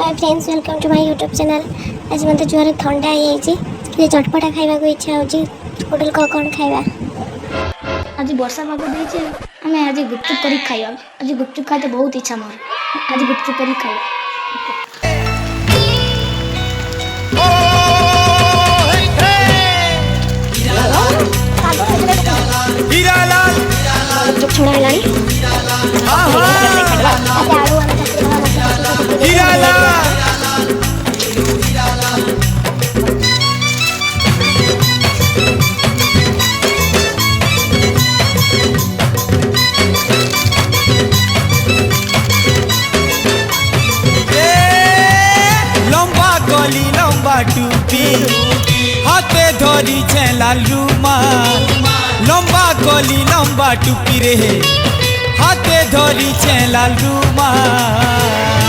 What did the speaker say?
Hi friends, welcome to my YouTube channel. आज मत जुआर थंडा हो चटपटा खाइबा को इच्छा होची। होटल को कौन खाइबा? आज वर्षा पाग देछे, हमें आज गुपचुप करी खाइबा। आज गुपचुप खाते बहुत इच्छा मोर। आज गुपचुप करी खाइबा। गुपचुप छोड़ा लानी लंबा टूपी हाथे धरी लाल रुमाल। लंबा गली लंबा टूपी रे हाथे धरी लाल रुमाल।